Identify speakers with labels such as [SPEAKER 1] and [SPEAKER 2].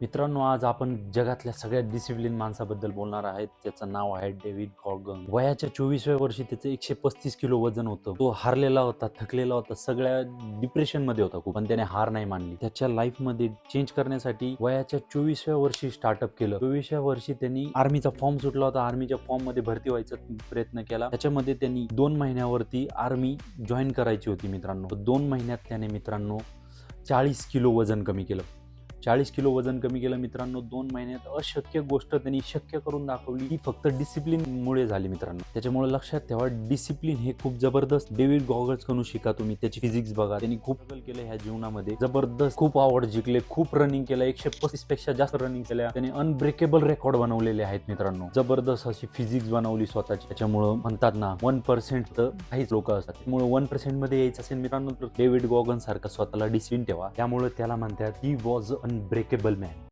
[SPEAKER 1] मित्रांनो, आज आपण जगातल्या सगळ्यात डिसिप्लिन माणसाबद्दल बोलणार आहेत. त्याचं नाव आहे डेव्हिड गॉर्डन. वयाच्या 24व्या वर्षी त्याचं 135 किलो वजन होतं. तो हारलेला होता, थकलेला होता, सगळ्या डिप्रेशनमध्ये होता खूप. पण त्याने हार नाही मानली. त्याच्या लाईफमध्ये चेंज करण्यासाठी वयाच्या 24व्या वर्षी स्टार्टअप केलं. 24व्या वर्षी त्यांनी आर्मीचा फॉर्म सुटला होता. आर्मीच्या फॉर्म मध्ये भरती व्हायचा प्रयत्न केला. त्याच्यामध्ये त्यांनी 2 महिन्यावरती आर्मी जॉईन करायची होती मित्रांनो. 2 महिन्यात त्याने मित्रांनो 40 किलो वजन कमी केलं. 40 किलो वजन कमी केलं मित्रांनो. 2 महिन्यात अशक्य गोष्ट त्यांनी शक्य करून दाखवली. ही फक्त डिसिप्लिनमुळे झाली मित्रांनो. त्याच्यामुळे लक्षात ठेवा, डिसिप्लिन हे खूप जबरदस्त. डेव्हिड गॉगल्स कडून शिका तुम्ही. त्याची फिजिक्स बघा. त्यांनी खूप बदल केलं ह्या जीवनामध्ये. जबरदस्त खूप आवड जिंकले, खूप रनिंग केलं. 135 पेक्षा जास्त रनिंग केल्या त्याने. अनब्रेकेबल रेकॉर्ड बनवलेले आहेत मित्रांनो. जबरदस्त अशी फिजिक्स बनवली स्वतःची. त्याच्यामुळे म्हणतात ना 1% तर काहीच लोक असतात. त्यामुळे 1% मध्ये यायचं असेल मित्रांनो तर डेव्हिड गॉगन सारखा स्वतःला डिसिप्लिन ठेवा. त्यामुळे त्याला म्हणतात ही वॉज अनब्रेकेबल मॅन.